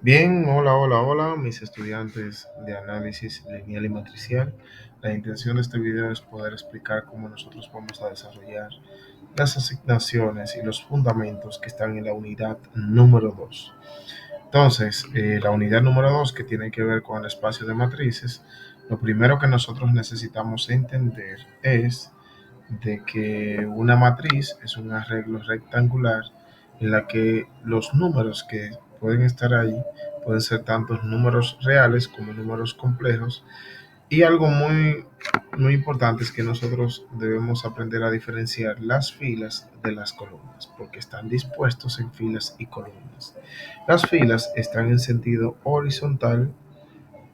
Bien, hola, mis estudiantes de análisis lineal y matricial. La intención de este video es poder explicar cómo nosotros vamos a desarrollar las asignaciones y los fundamentos que están en la unidad número 2. Entonces, la unidad número 2 que tiene que ver con el espacio de matrices, lo primero que nosotros necesitamos entender es de que una matriz es un arreglo rectangular en la que los números que pueden estar ahí pueden ser tanto números reales como números complejos. Y algo muy importante es que nosotros debemos aprender a diferenciar las filas de las columnas, porque están dispuestos en filas y columnas. Las filas están en sentido horizontal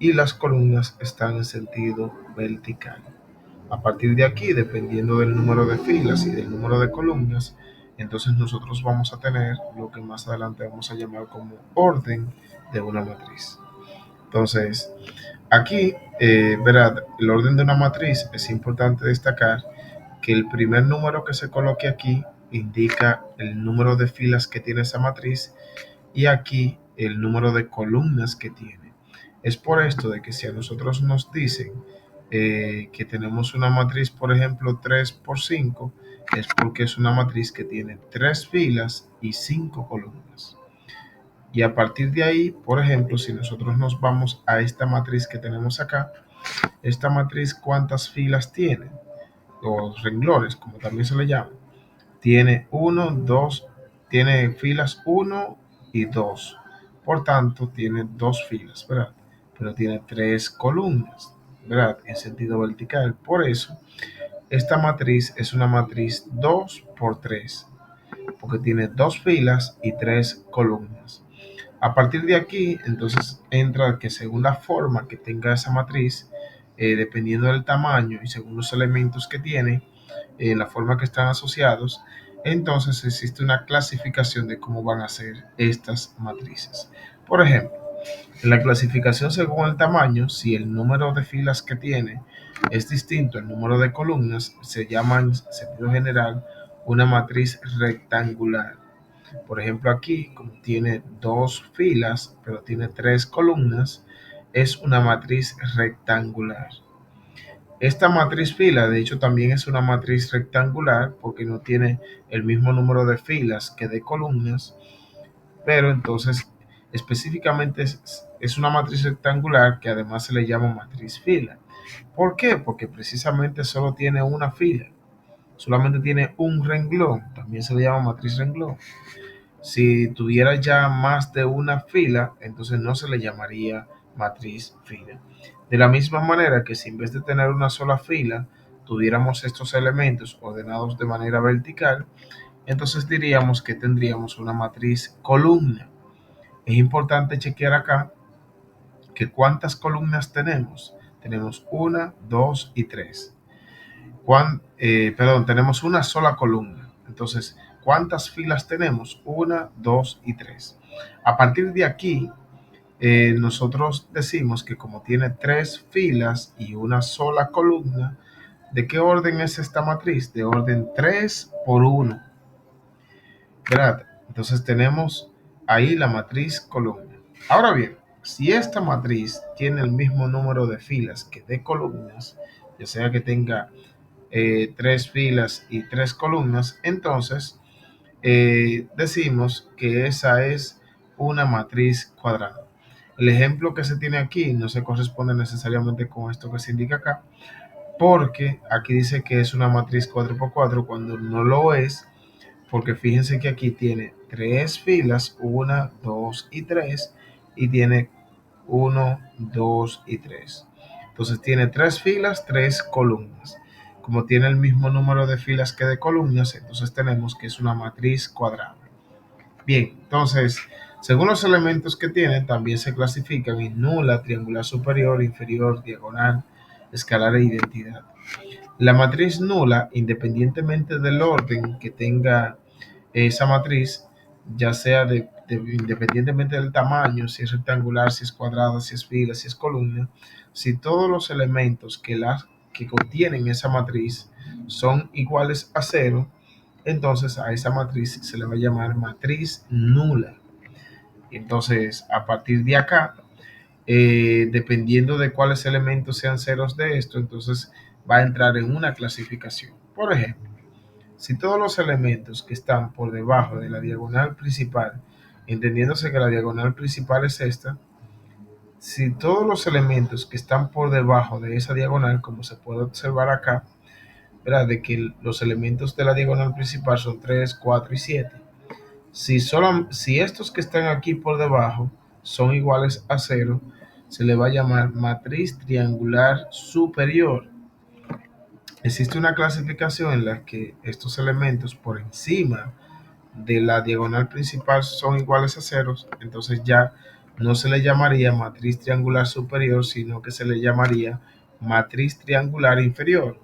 y las columnas están en sentido vertical. A partir de aquí, dependiendo del número de filas y del número de columnas, entonces nosotros vamos a tener lo que más adelante vamos a llamar como orden de una matriz. Entonces, aquí, verad, el orden de una matriz es importante destacar que el primer número que se coloque aquí indica el número de filas que tiene esa matriz y aquí el número de columnas que tiene. Es por esto de que si a nosotros nos dicen que tenemos una matriz, por ejemplo, 3 por 5, es porque es una matriz que tiene 3 filas y 5 columnas. Y a partir de ahí, por ejemplo, si nosotros nos vamos a esta matriz que tenemos acá, esta matriz, ¿cuántas filas tiene? Los renglones, como también se le llama. Tiene uno, 2, tiene filas uno y 2. Por tanto, tiene dos filas, ¿verdad? Pero tiene tres columnas, ¿verdad? En sentido vertical. Por eso, esta matriz es una matriz 2 por 3, porque tiene dos filas y tres columnas. A partir de aquí, entonces entra que según la forma que tenga esa matriz, dependiendo del tamaño y según los elementos que tiene, la forma que están asociados, entonces existe una clasificación de cómo van a ser estas matrices. Por ejemplo, en la clasificación según el tamaño, si el número de filas que tiene es distinto al número de columnas, se llama en sentido general una matriz rectangular. Por ejemplo, aquí, como tiene dos filas, pero tiene tres columnas, es una matriz rectangular. Esta matriz fila, de hecho, también es una matriz rectangular porque no tiene el mismo número de filas que de columnas, pero entonces específicamente es una matriz rectangular que además se le llama matriz fila. ¿Por qué? Porque precisamente solo tiene una fila, solamente tiene un renglón, también se le llama matriz renglón. Si tuviera ya más de una fila, entonces no se le llamaría matriz fila. De la misma manera que si en vez de tener una sola fila, tuviéramos estos elementos ordenados de manera vertical, entonces diríamos que tendríamos una matriz columna. Es importante chequear acá que cuántas columnas tenemos. Tenemos una, dos y tres. Tenemos una sola columna. Entonces, ¿cuántas filas tenemos? Una, dos y tres. A partir de aquí, nosotros decimos que como tiene tres filas y una sola columna, ¿de qué orden es esta matriz? De orden 3 por 1. ¿Verdad? Entonces tenemos ahí la matriz columna. Ahora bien, si esta matriz tiene el mismo número de filas que de columnas, ya sea que tenga tres filas y tres columnas, entonces decimos que esa es una matriz cuadrada. El ejemplo que se tiene aquí no se corresponde necesariamente con esto que se indica acá, porque aquí dice que es una matriz 4 por 4 cuando no lo es, porque fíjense que aquí tiene tres filas, una, dos y tres, y tiene uno, dos y tres. Entonces tiene tres filas, tres columnas. Como tiene el mismo número de filas que de columnas, entonces tenemos que es una matriz cuadrada. Bien, entonces, según los elementos que tiene, también se clasifican en nula, triangular superior, inferior, diagonal, escalar e identidad. La matriz nula, independientemente del orden que tenga esa matriz, ya sea independientemente del tamaño, si es rectangular, si es cuadrada, si es fila, si es columna, si todos los elementos que contienen esa matriz son iguales a cero, entonces a esa matriz se le va a llamar matriz nula. Entonces, a partir de acá, dependiendo de cuáles elementos sean ceros de esto, entonces va a entrar en una clasificación. Por ejemplo, si todos los elementos que están por debajo de la diagonal principal, entendiéndose que la diagonal principal es esta, si todos los elementos que están por debajo de esa diagonal, como se puede observar acá, ¿verdad? De que los elementos de la diagonal principal son 3, 4 y 7. Si estos que están aquí por debajo son iguales a cero, se le va a llamar matriz triangular superior. Existe una clasificación en la que estos elementos por encima de la diagonal principal son iguales a ceros, entonces ya no se le llamaría matriz triangular superior, sino que se le llamaría matriz triangular inferior,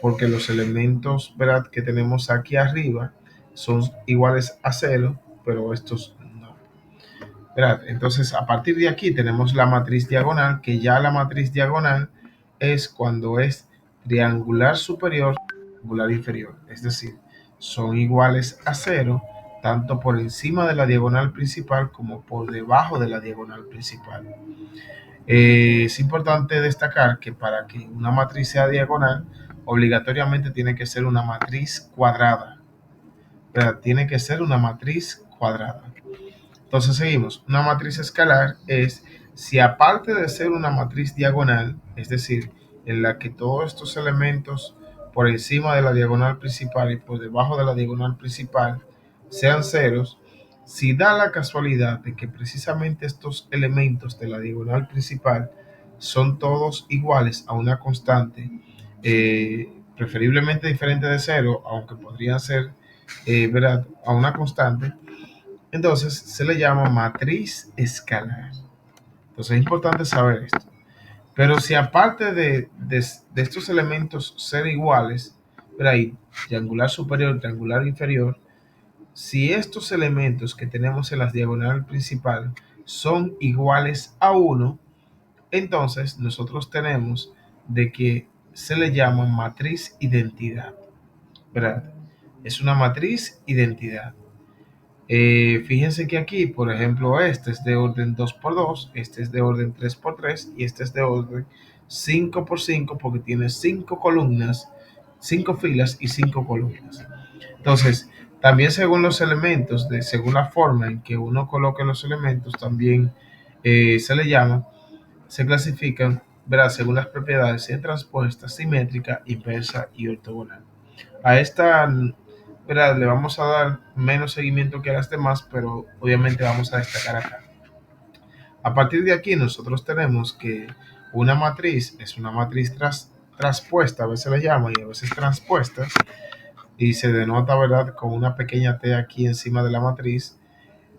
porque los elementos, ¿verdad?, que tenemos aquí arriba son iguales a cero, pero estos no. ¿Verdad? Entonces, a partir de aquí tenemos la matriz diagonal, que ya la matriz diagonal es cuando es triangular superior, triangular inferior. Es decir, son iguales a cero, tanto por encima de la diagonal principal como por debajo de la diagonal principal. Es importante destacar que para que una matriz sea diagonal, obligatoriamente tiene que ser una matriz cuadrada. ¿Verdad? Tiene que ser una matriz cuadrada. Entonces seguimos. Una matriz escalar es si aparte de ser una matriz diagonal, es decir, en la que todos estos elementos por encima de la diagonal principal y por debajo de la diagonal principal sean ceros, si da la casualidad de que precisamente estos elementos de la diagonal principal son todos iguales a una constante, preferiblemente diferente de cero, aunque podrían ser, ¿verdad?, a una constante, entonces se le llama matriz escalar. Entonces es importante saber esto. Pero si aparte de estos elementos ser iguales, pero ahí, triangular superior, triangular inferior, si estos elementos que tenemos en la diagonal principal son iguales a 1, entonces nosotros tenemos de que se le llama matriz identidad, ¿verdad? Es una matriz identidad. Fíjense que aquí, por ejemplo, este es de orden 2 por 2, este es de orden 3 por 3 y este es de orden 5 por 5 porque tiene 5 columnas, 5 filas y 5 columnas. Entonces, también según los elementos, según la forma en que uno coloque los elementos, también se le llama, se clasifican, verás, según las propiedades de transpuesta, simétrica, inversa y ortogonal. A esta, ¿verdad?, le vamos a dar menos seguimiento que a las demás, pero obviamente vamos a destacar acá. A partir de aquí nosotros tenemos que una matriz es una matriz traspuesta, a veces le llama y a veces transpuesta, y se denota, ¿verdad?, con una pequeña T aquí encima de la matriz,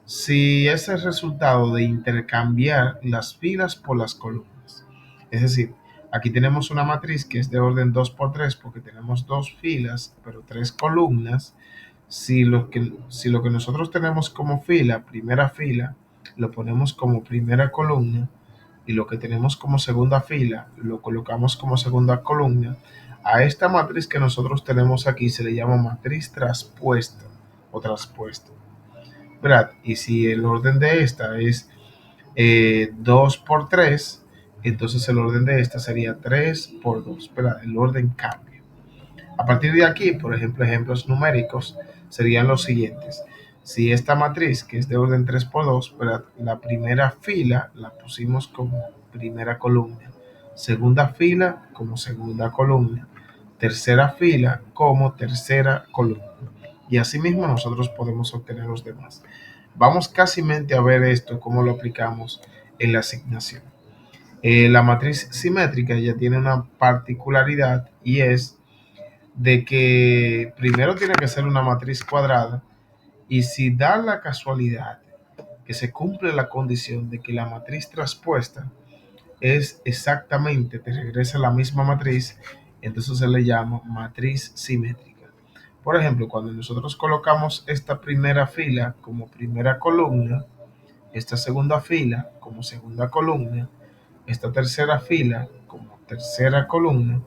si es el resultado de intercambiar las filas por las columnas. Es decir, aquí tenemos una matriz que es de orden 2 por 3 porque tenemos dos filas, pero tres columnas. Si lo que nosotros tenemos como fila, primera fila, lo ponemos como primera columna, y lo que tenemos como segunda fila lo colocamos como segunda columna, a esta matriz que nosotros tenemos aquí se le llama matriz traspuesta o traspuesta, ¿verdad? Y si el orden de esta es 2 por 3, entonces el orden de esta sería 3 por 2, ¿verdad? El orden cambia. A partir de aquí, por ejemplo, ejemplos numéricos serían los siguientes. Si esta matriz, que es de orden 3 por 2, ¿verdad?, la primera fila la pusimos como primera columna, segunda fila como segunda columna, tercera fila como tercera columna. Y asimismo nosotros podemos obtener los demás. Vamos casi a ver esto, cómo lo aplicamos en la asignación. La matriz simétrica ya tiene una particularidad y es de que primero tiene que ser una matriz cuadrada, y si da la casualidad que se cumple la condición de que la matriz traspuesta es exactamente, te regresa la misma matriz, entonces se le llama matriz simétrica. Por ejemplo, cuando nosotros colocamos esta primera fila como primera columna, esta segunda fila como segunda columna, esta tercera fila como tercera columna,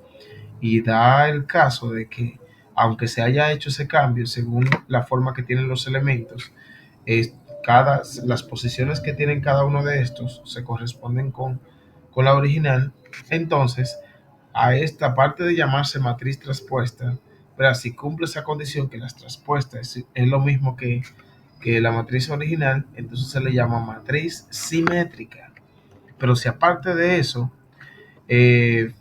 y da el caso de que, aunque se haya hecho ese cambio según la forma que tienen los elementos, las posiciones que tienen cada uno de estos se corresponden con la original, entonces a esta parte de llamarse matriz traspuesta, pero si cumple esa condición que las traspuestas es lo mismo que la matriz original, entonces se le llama matriz simétrica. Pero si aparte de eso, eh,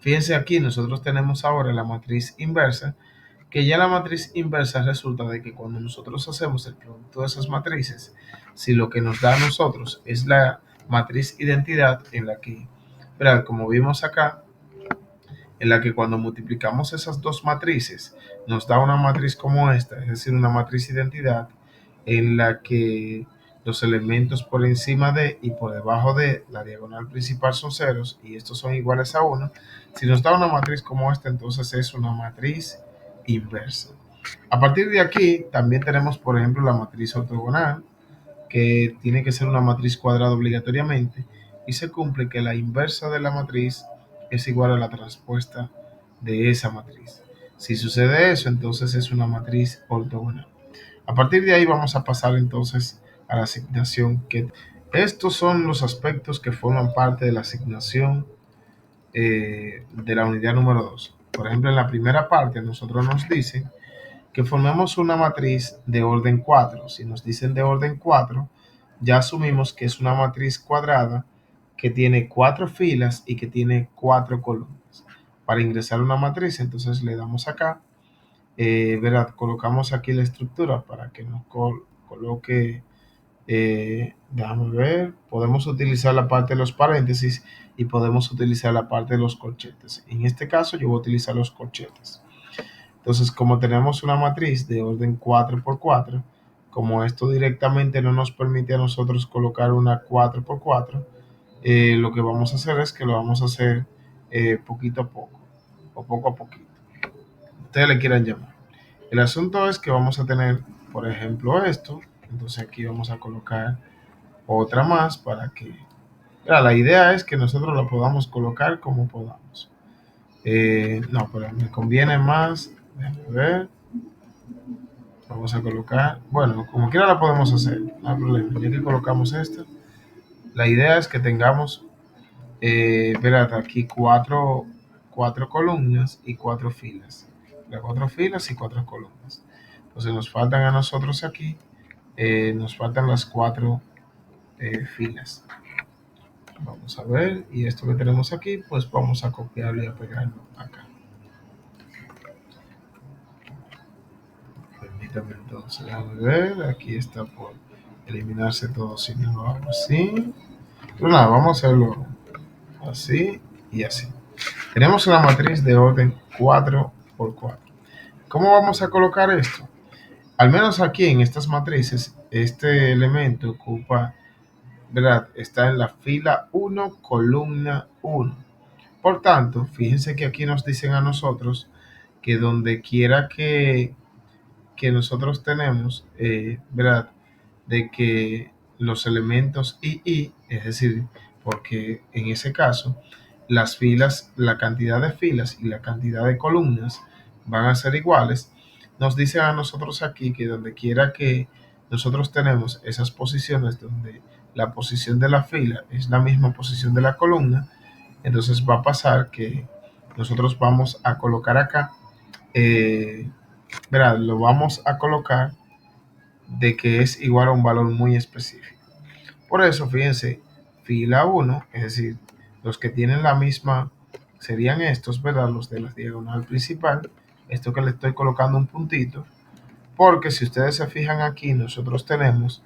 fíjense aquí, nosotros tenemos ahora la matriz inversa, que ya la matriz inversa resulta de que cuando nosotros hacemos el producto de esas matrices, si lo que nos da a nosotros es la matriz identidad en la que, ¿verdad? Como vimos acá, en la que cuando multiplicamos esas dos matrices nos da una matriz como esta, es decir, una matriz identidad en la que los elementos por encima de y por debajo de la diagonal principal son ceros y estos son iguales a 1. Si nos da una matriz como esta, entonces es una matriz inversa. A partir de aquí también tenemos, por ejemplo, la matriz ortogonal, que tiene que ser una matriz cuadrada obligatoriamente, y se cumple que la inversa de la matriz es igual a la transpuesta de esa matriz. Si sucede eso, entonces es una matriz ortogonal. A partir de ahí vamos a pasar entonces a la asignación, que estos son los aspectos que forman parte de la asignación de la unidad número 2. Por ejemplo, en la primera parte nosotros nos dicen que formemos una matriz de orden 4. Si nos dicen de orden 4, ya asumimos que es una matriz cuadrada que tiene 4 filas y que tiene 4 columnas. Para ingresar una matriz, entonces le damos acá, ¿verdad? Colocamos aquí la estructura para que nos coloque, déjame ver, podemos utilizar la parte de los paréntesis y podemos utilizar la parte de los corchetes. En este caso yo voy a utilizar los corchetes. Entonces, como tenemos una matriz de orden 4 por 4, como esto directamente no nos permite a nosotros colocar una 4 por 4, lo que vamos a hacer es que lo vamos a hacer poquito a poco, o poco a poquito. Ustedes le quieran llamar. El asunto es que vamos a tener, por ejemplo, esto. Entonces aquí vamos a colocar otra más para que... La idea es que nosotros la podamos colocar como podamos. No, pero me conviene más. Déjame ver. Vamos a colocar, bueno, como quiera la podemos hacer, no hay problema. Ya que colocamos esta, la idea es que tengamos, espérate, aquí cuatro columnas y 4 filas. Las 4 filas y 4 columnas. Entonces nos faltan a nosotros aquí, nos faltan las 4 filas. Vamos a ver, y esto que tenemos aquí, pues vamos a copiarlo y a pegarlo acá. Permítame entonces, déjame ver, aquí está por eliminarse todo si no lo hago así. Pero nada, vamos a hacerlo así y así. Tenemos una matriz de orden 4 por 4. ¿Cómo vamos a colocar esto? Al menos aquí en estas matrices, este elemento ocupa, ¿verdad? Está en la fila 1, columna 1. Por tanto, fíjense que aquí nos dicen a nosotros que donde quiera que nosotros tenemos, ¿verdad? De que los elementos y, es decir, porque en ese caso las filas, la cantidad de filas y la cantidad de columnas van a ser iguales, nos dicen a nosotros aquí que donde quiera que nosotros tenemos esas posiciones donde la posición de la fila es la misma posición de la columna, entonces va a pasar que nosotros vamos a colocar acá, ¿verdad? Lo vamos a colocar de que es igual a un valor muy específico. Por eso, fíjense, fila 1, es decir, los que tienen la misma serían estos, ¿verdad? Los de la diagonal principal. Esto que le estoy colocando un puntito, porque si ustedes se fijan aquí, nosotros tenemos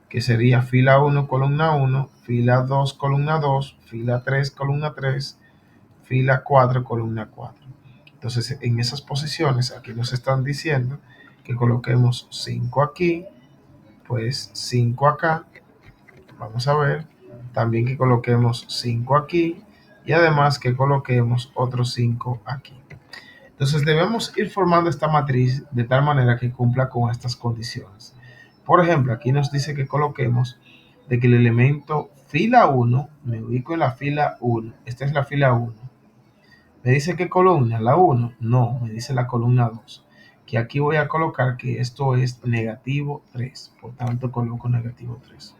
que sería fila 1, columna 1, fila 2, columna 2, fila 3, columna 3, fila 4, columna 4. Entonces, en esas posiciones, aquí nos están diciendo que coloquemos 5 aquí, pues 5 acá. Vamos a ver también que coloquemos 5 aquí y además que coloquemos otros 5 aquí. Entonces debemos ir formando esta matriz de tal manera que cumpla con estas condiciones. Por ejemplo, aquí nos dice que coloquemos de que el elemento fila 1, me ubico en la fila 1, esta es la fila 1. ¿Me dice qué columna? ¿La 1? No, me dice la columna 2. que aquí voy a colocar que esto es negativo 3. Por tanto, coloco negativo 3.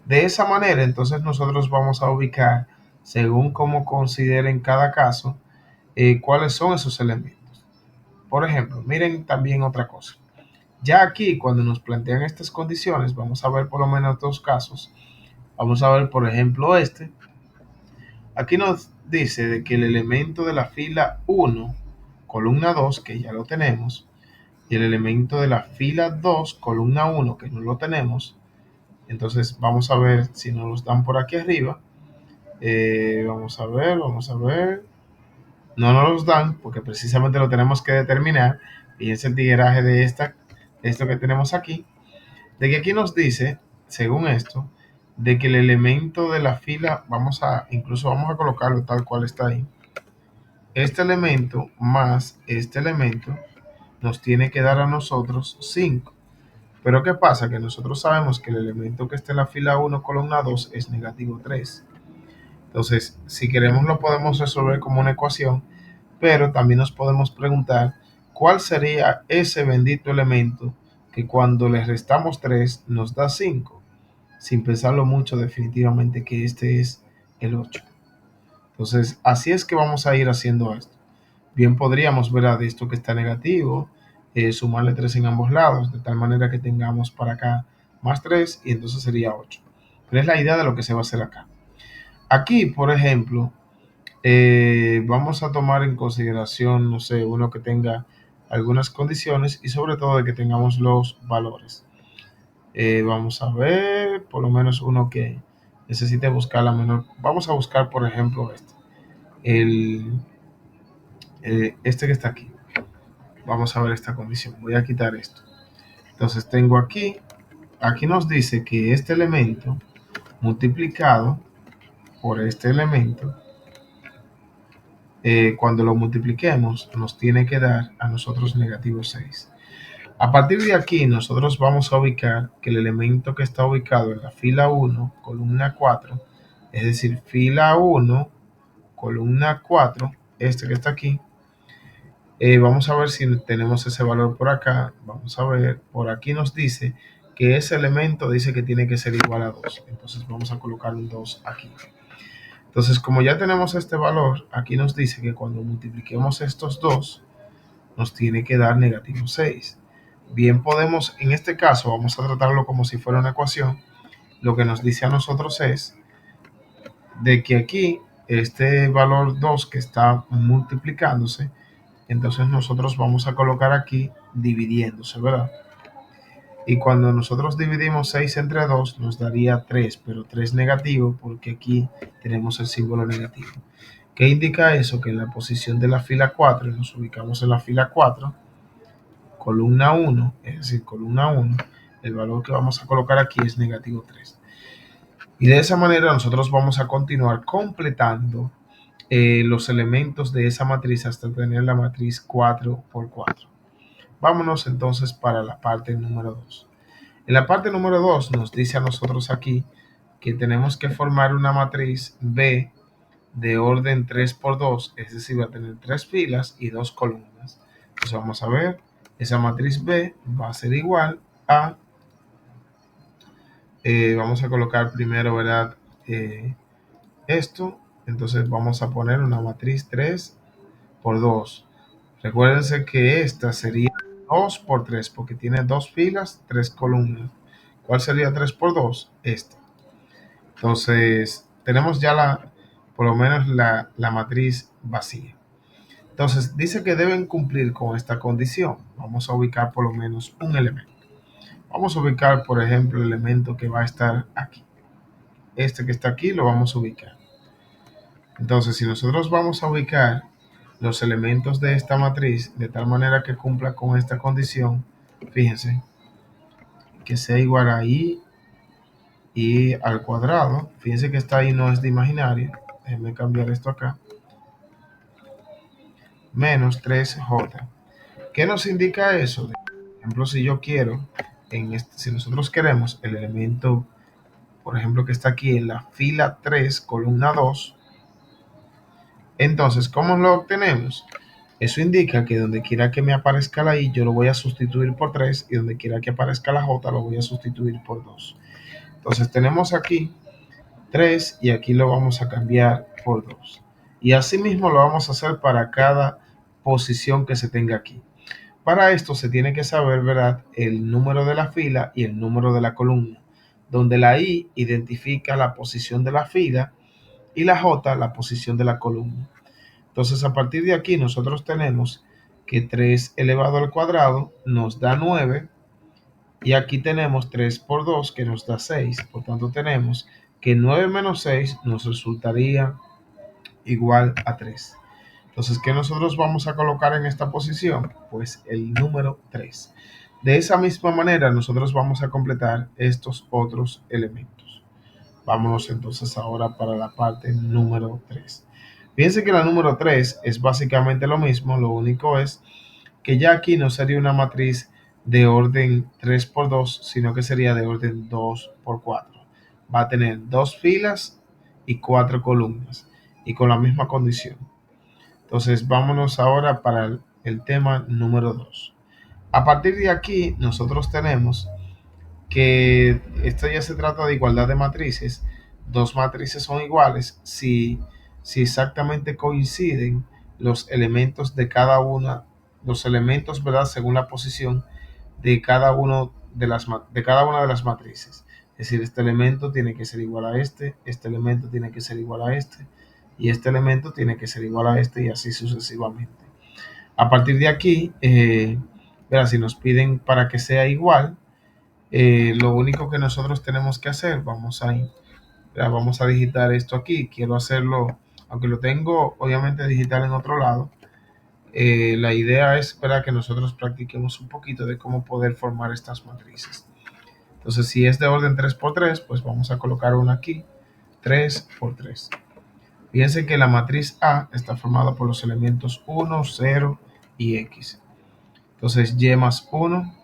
De esa manera, entonces nosotros vamos a ubicar, según cómo consideren cada caso, cuáles son esos elementos. Por ejemplo, miren también otra cosa. Ya aquí, cuando nos plantean estas condiciones, vamos a ver por lo menos dos casos. Vamos a ver, por ejemplo, este. Aquí nos dice de que el elemento de la fila 1, columna 2, que ya lo tenemos, y el elemento de la fila 2, columna 1, que no lo tenemos. Entonces vamos a ver si nos los dan por aquí arriba. Vamos a ver, vamos a ver. No nos los dan porque precisamente lo tenemos que determinar. Y es el tigueraje de esto que tenemos aquí. De que aquí nos dice, según esto, de que el elemento de la fila, incluso vamos a colocarlo tal cual está ahí. Este elemento más este elemento nos tiene que dar a nosotros 5. Pero ¿qué pasa? Que nosotros sabemos que el elemento que está en la fila 1, columna 2, es negativo 3. Entonces, si queremos lo podemos resolver como una ecuación, pero también nos podemos preguntar cuál sería ese bendito elemento que cuando le restamos 3 nos da 5. Sin pensarlo mucho, definitivamente que este es el 8. Entonces, así es que vamos a ir haciendo esto. Bien podríamos ver a esto que está negativo, sumarle 3 en ambos lados, de tal manera que tengamos para acá más 3 y entonces sería 8. Pero es la idea de lo que se va a hacer acá. Aquí, por ejemplo, vamos a tomar en consideración, no sé, uno que tenga algunas condiciones y sobre todo de que tengamos los valores. Vamos a ver, por lo menos uno que necesite buscar la menor. Vamos a buscar, por ejemplo, el, este que está aquí. Vamos a ver esta condición. Voy a quitar esto. Entonces tengo aquí nos dice que este elemento multiplicado por este elemento, cuando lo multipliquemos, nos tiene que dar a nosotros negativo 6. A partir de aquí, nosotros vamos a ubicar que el elemento que está ubicado en la fila 1, columna 4, es decir, fila 1, columna 4, este que está aquí, vamos a ver si tenemos ese valor por acá. Vamos a ver, por aquí nos dice que ese elemento dice que tiene que ser igual a 2. Entonces vamos a colocar un 2 aquí. Entonces, como ya tenemos este valor, aquí nos dice que cuando multipliquemos estos dos, nos tiene que dar negativo 6. Bien podemos, en este caso, vamos a tratarlo como si fuera una ecuación. Lo que nos dice a nosotros es de que aquí, este valor 2 que está multiplicándose, entonces nosotros vamos a colocar aquí dividiéndose, ¿verdad? Y cuando nosotros dividimos 6 entre 2 nos daría 3, pero 3 negativo porque aquí tenemos el símbolo negativo. ¿Qué indica eso? Que en la posición de la fila 4, nos ubicamos en la fila 4, columna 1, es decir, columna 1, el valor que vamos a colocar aquí es negativo 3. Y de esa manera nosotros vamos a continuar completando los elementos de esa matriz hasta tener la matriz 4 por 4. Vámonos entonces para la parte número 2. En la parte número 2 nos dice a nosotros aquí que tenemos que formar una matriz B de orden 3 por 2, es decir, va a tener 3 filas y 2 columnas. Entonces vamos a ver, esa matriz B va a ser igual a, vamos a colocar primero, ¿verdad? Esto, entonces vamos a poner una matriz 3 por 2. Recuérdense que esta sería 2 por 3 porque tiene 2 filas, 3 columnas. ¿Cuál sería 3 por 2? Esta. Entonces, tenemos ya por lo menos la matriz vacía. Entonces, dice que deben cumplir con esta condición. Vamos a ubicar por lo menos un elemento. Vamos a ubicar, por ejemplo, el elemento que va a estar aquí. Este que está aquí lo vamos a ubicar. Entonces, si nosotros vamos a ubicar los elementos de esta matriz de tal manera que cumpla con esta condición, fíjense, que sea igual a i al cuadrado. Fíjense que esta i no es de imaginario. Déjenme cambiar esto acá. Menos 3j. ¿Qué nos indica eso? Por ejemplo, si yo quiero, si nosotros queremos el elemento, por ejemplo, que está aquí en la fila 3, columna 2, entonces, ¿cómo lo obtenemos? Eso indica que donde quiera que me aparezca la I, yo lo voy a sustituir por 3 y donde quiera que aparezca la J, lo voy a sustituir por 2. Entonces tenemos aquí 3 y aquí lo vamos a cambiar por 2. Y así mismo lo vamos a hacer para cada posición que se tenga aquí. Para esto se tiene que saber, ¿verdad?, el número de la fila y el número de la columna, donde la I identifica la posición de la fila y la J la posición de la columna. Entonces, a partir de aquí nosotros tenemos que 3 elevado al cuadrado nos da 9 y aquí tenemos 3 por 2 que nos da 6. Por tanto, tenemos que 9 menos 6 nos resultaría igual a 3. Entonces, ¿qué nosotros vamos a colocar en esta posición? Pues el número 3. De esa misma manera, nosotros vamos a completar estos otros elementos. Vámonos entonces ahora para la parte número 3. Fíjense que la número 3 es básicamente lo mismo, lo único es que ya aquí no sería una matriz de orden 3 por 2, sino que sería de orden 2 por 4. Va a tener dos filas y cuatro columnas y con la misma condición. Entonces vámonos ahora para el tema número 2. A partir de aquí nosotros tenemos que esto ya se trata de igualdad de matrices. Dos matrices son iguales si exactamente coinciden los elementos de cada una, los elementos, ¿verdad?, según la posición de cada de cada una de las matrices. Es decir, este elemento tiene que ser igual a este elemento tiene que ser igual a y este elemento tiene que ser igual a y así sucesivamente. A partir de aquí, ¿verdad?, si nos piden para que sea igual, lo único que nosotros tenemos que hacer, vamos a digitar esto aquí. Quiero hacerlo, aunque lo tengo obviamente digital en otro lado. La idea es para que nosotros practiquemos un poquito de cómo poder formar estas matrices. Entonces, si es de orden 3 por 3, pues vamos a colocar una aquí, 3 por 3. Fíjense que la matriz A está formada por los elementos 1, 0 y X. Entonces, Y más 1.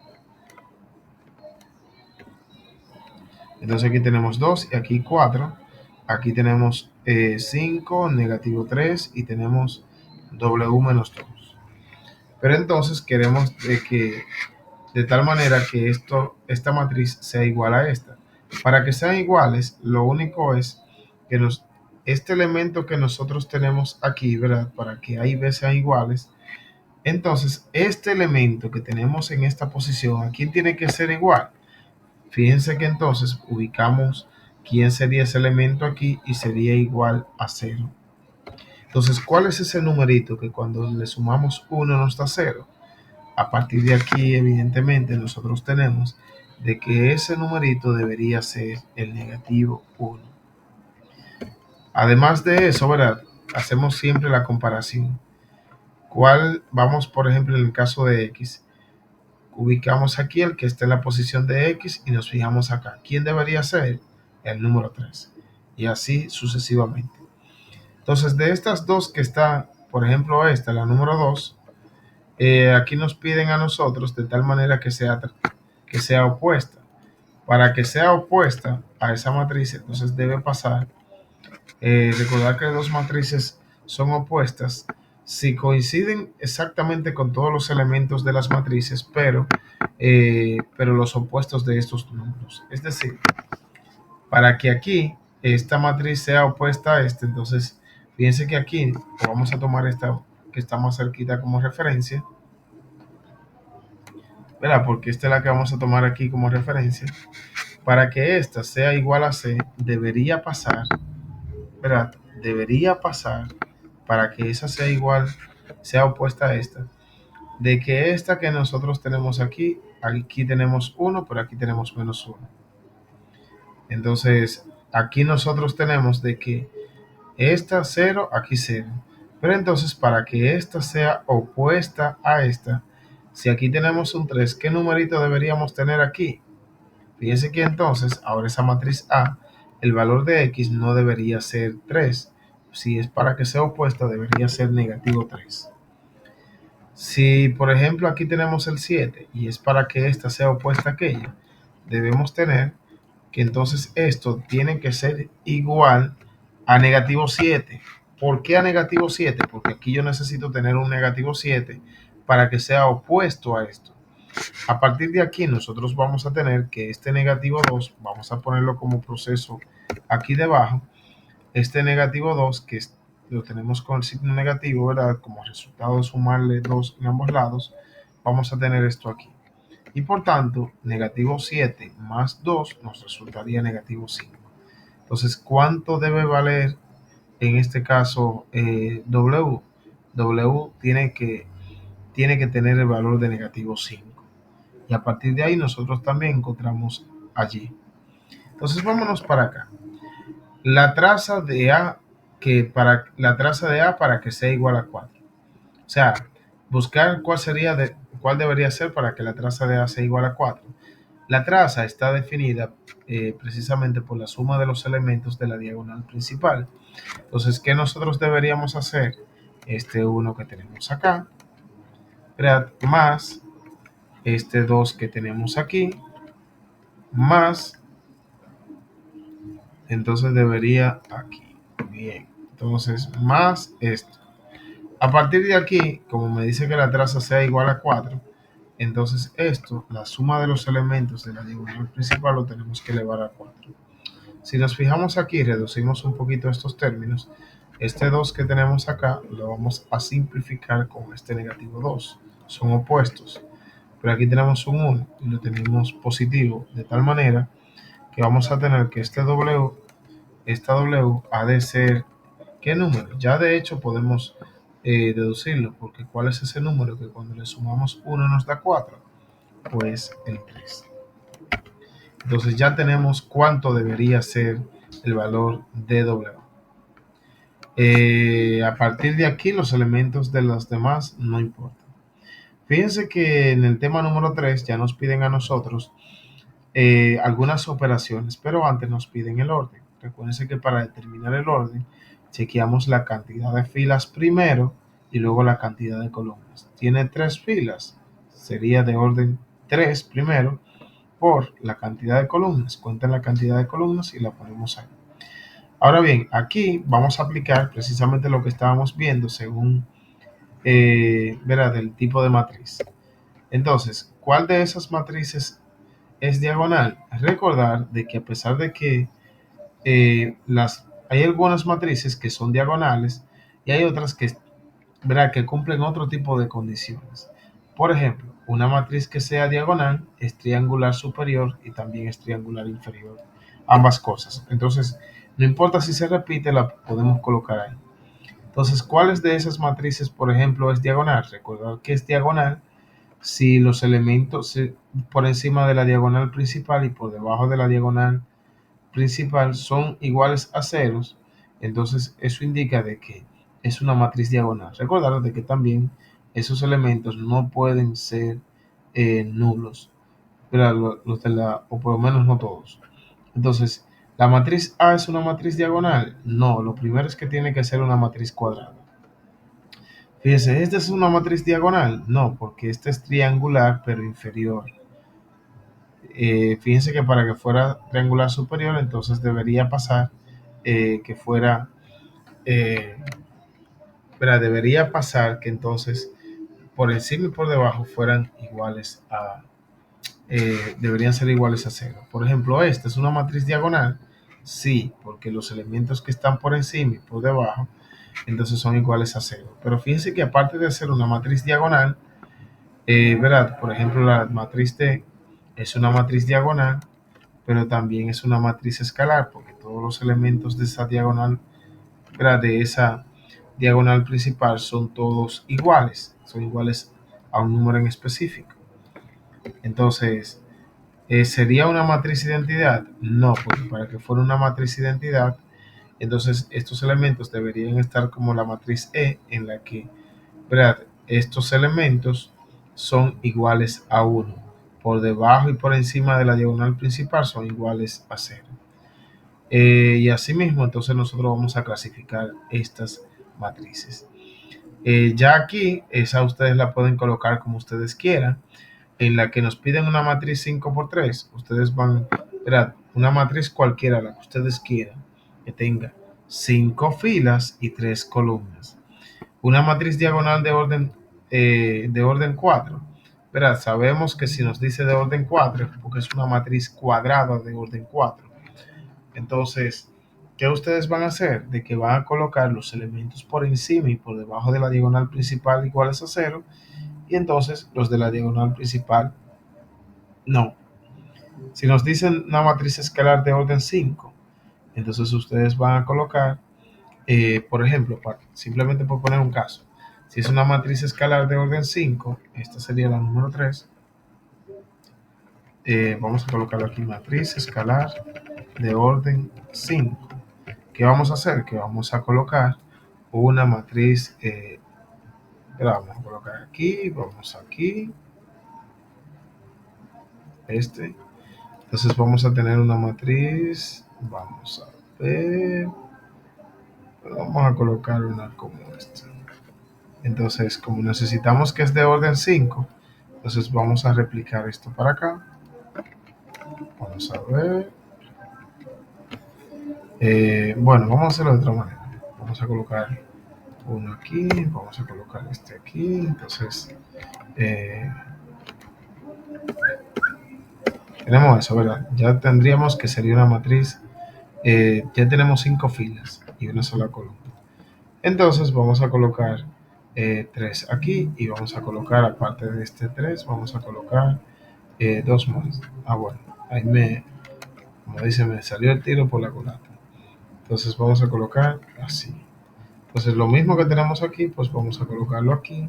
Entonces aquí tenemos 2 y aquí 4. Aquí tenemos 5, negativo 3 y tenemos W menos 2. Pero entonces queremos de tal manera que esta matriz sea igual a esta. Para que sean iguales, lo único es que este elemento que nosotros tenemos aquí, ¿verdad?, para que A y B sean iguales, entonces este elemento que tenemos en esta posición aquí tiene que ser igual. Fíjense que entonces ubicamos quién sería ese elemento aquí y sería igual a 0. Entonces, ¿cuál es ese numerito que cuando le sumamos 1 nos da 0? A partir de aquí, evidentemente, nosotros tenemos de que ese numerito debería ser el negativo 1. Además de eso, ¿verdad?, hacemos siempre la comparación. Vamos, por ejemplo, en el caso de X, ubicamos aquí el que está en la posición de X y nos fijamos acá. ¿Quién debería ser? El número 3. Y así sucesivamente. Entonces, de estas dos que está, por ejemplo, esta, la número 2, aquí nos piden a nosotros de tal manera que sea opuesta. Para que sea opuesta a esa matriz, entonces debe pasar, recordar que dos matrices son opuestas si coinciden exactamente con todos los elementos de las matrices, pero los opuestos de estos números. Es decir, para que aquí esta matriz sea opuesta a esta, entonces fíjense que aquí vamos a tomar esta que está más cerquita como referencia, ¿verdad?, porque esta es la que vamos a tomar aquí como referencia. Para que esta sea igual a C, debería pasar, ¿verdad? Debería pasar, para que esa sea igual, sea opuesta a esta, de que esta que nosotros tenemos aquí tenemos 1, pero aquí tenemos menos 1. Entonces, aquí nosotros tenemos de que esta 0, aquí 0. Pero entonces, para que esta sea opuesta a esta, si aquí tenemos un 3, ¿qué numerito deberíamos tener aquí? Fíjense que entonces, ahora esa matriz A, el valor de X no debería ser 3. Si es para que sea opuesta, debería ser negativo 3. Si, por ejemplo, aquí tenemos el 7 y es para que esta sea opuesta a aquella, debemos tener que entonces esto tiene que ser igual a negativo 7. ¿Por qué a negativo 7? Porque aquí yo necesito tener un negativo 7 para que sea opuesto a esto. A partir de aquí nosotros vamos a tener que este negativo 2, vamos a ponerlo como proceso aquí debajo, este negativo 2 lo tenemos con el signo negativo, ¿verdad? Como resultado de sumarle 2 en ambos lados, vamos a tener esto aquí. Y por tanto, negativo 7 más 2 nos resultaría negativo 5. Entonces, ¿cuánto debe valer en este caso W? W tiene que tener el valor de negativo 5. Y a partir de ahí nosotros también encontramos allí. Entonces vámonos para acá. La traza de la traza de A para que sea igual a 4. O sea, buscar cuál debería ser para que la traza de A sea igual a 4. La traza está definida precisamente por la suma de los elementos de la diagonal principal. Entonces, ¿qué nosotros deberíamos hacer? Este 1 que tenemos acá, más este 2 que tenemos aquí, más, entonces debería aquí. Bien, entonces más esto. A partir de aquí, como me dice que la traza sea igual a 4, entonces esto, la suma de los elementos de la diagonal principal, lo tenemos que elevar a 4. Si nos fijamos aquí, reducimos un poquito estos términos. Este 2 que tenemos acá lo vamos a simplificar con este negativo 2. Son opuestos. Pero aquí tenemos un 1 y lo tenemos positivo, de tal manera que vamos a tener que esta W ha de ser, ¿qué número? Ya de hecho podemos deducirlo, porque ¿cuál es ese número que cuando le sumamos 1 nos da 4? Pues el 3. Entonces ya tenemos cuánto debería ser el valor de W. A partir de aquí los elementos de los demás no importan. Fíjense que en el tema número 3 ya nos piden a nosotros algunas operaciones, pero antes nos piden el orden. Recuérdense que para determinar el orden, chequeamos la cantidad de filas primero y luego la cantidad de columnas. Tiene 3 filas, sería de orden 3 primero por la cantidad de columnas. Cuenten la cantidad de columnas y la ponemos ahí. Ahora bien, aquí vamos a aplicar precisamente lo que estábamos viendo según verá, del tipo de matriz. Entonces, ¿cuál de esas matrices es diagonal? Recordar de que a pesar de que hay algunas matrices que son diagonales y hay otras que, verá, que cumplen otro tipo de condiciones. Por ejemplo, una matriz que sea diagonal es triangular superior y también es triangular inferior. Ambas cosas. Entonces, no importa si se repite, la podemos colocar ahí. Entonces, ¿cuáles de esas matrices, por ejemplo, es diagonal? Recordar que es diagonal si los elementos por encima de la diagonal principal y por debajo de la diagonal principal son iguales a ceros, entonces eso indica de que es una matriz diagonal. Recordar de que también esos elementos no pueden ser nulos, pero o por lo menos no todos. Entonces, ¿la matriz A es una matriz diagonal? No, lo primero es que tiene que ser una matriz cuadrada. Fíjense, ¿esta es una matriz diagonal? No, porque esta es triangular, pero inferior. Fíjense que para que fuera triangular superior, entonces debería pasar que fuera, eh, debería pasar que entonces por encima y por debajo fueran iguales deberían ser iguales a cero. Por ejemplo, esta es una matriz diagonal, sí, porque los elementos que están por encima y por debajo, entonces son iguales a cero. Pero fíjense que aparte de ser una matriz diagonal, ¿verdad? Por ejemplo, la matriz T es una matriz diagonal, pero también es una matriz escalar, porque todos los elementos de esa diagonal, ¿verdad? De esa diagonal principal son todos iguales, son iguales a un número en específico. Entonces, ¿sería una matriz identidad? No, porque para que fuera una matriz identidad, entonces estos elementos deberían estar como la matriz E, en la que, ¿verdad? Estos elementos son iguales a 1. Por debajo y por encima de la diagonal principal son iguales a 0. Y asimismo, entonces nosotros vamos a clasificar estas matrices. Ya aquí, esa ustedes la pueden colocar como ustedes quieran. En la que nos piden una matriz 5 por 3, ustedes van, ¿verdad? Una matriz cualquiera, la que ustedes quieran, que tenga 5 filas y 3 columnas. Una matriz diagonal de orden 4. ¿Verdad? Sabemos que si nos dice de orden 4, porque es una matriz cuadrada de orden 4. Entonces, ¿qué ustedes van a hacer? De que van a colocar los elementos por encima y por debajo de la diagonal principal iguales a 0, y entonces los de la diagonal principal no. Si nos dicen una matriz escalar de orden 5, entonces ustedes van a colocar, por ejemplo, simplemente por poner un caso, si es una matriz escalar de orden 5, esta sería la número 3, vamos a colocar aquí matriz escalar de orden 5. ¿Qué vamos a hacer? Que vamos a colocar una matriz, vamos a colocar aquí, vamos aquí, entonces vamos a tener una matriz, vamos a ver, vamos a colocar una como esta. Entonces, como necesitamos que es de orden 5, entonces vamos a replicar esto para acá. Vamos a ver. Bueno, vamos a hacerlo de otra manera. Vamos a colocar uno aquí, vamos a colocar este aquí. Entonces, tenemos eso, ¿verdad? Ya tendríamos que sería una matriz. Ya tenemos 5 filas y una sola columna. Entonces vamos a colocar 3 aquí y vamos a colocar, aparte de este 3, vamos a colocar 2 más. Bueno, ahí como dice, me salió el tiro por la culata. Entonces vamos a colocar así. Entonces lo mismo que tenemos aquí, pues vamos a colocarlo aquí,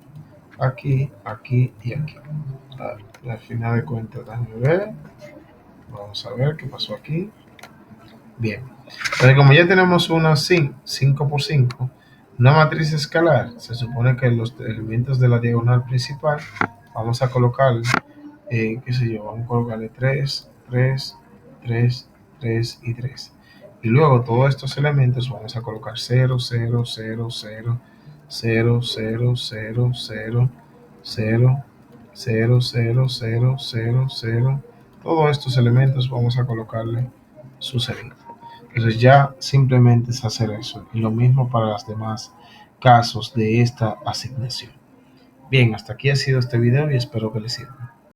aquí, aquí y aquí. Al final de cuentas, déjame ver. Vamos a ver qué pasó aquí. Bien. Entonces, como ya tenemos una 5 por 5, una matriz escalar, se supone que los elementos de la diagonal principal vamos a colocar, qué sé yo, vamos a colocarle 3, 3, 3, 3 y 3. Y luego todos estos elementos vamos a colocar 0, 0, 0, 0, 0, 0, 0, 0, 0, 0, 0, 0, 0, 0. Todos estos elementos vamos a colocarle su cerito. Entonces ya simplemente es hacer eso. Y lo mismo para los demás casos de esta asignación. Bien, hasta aquí ha sido este video y espero que les sirva.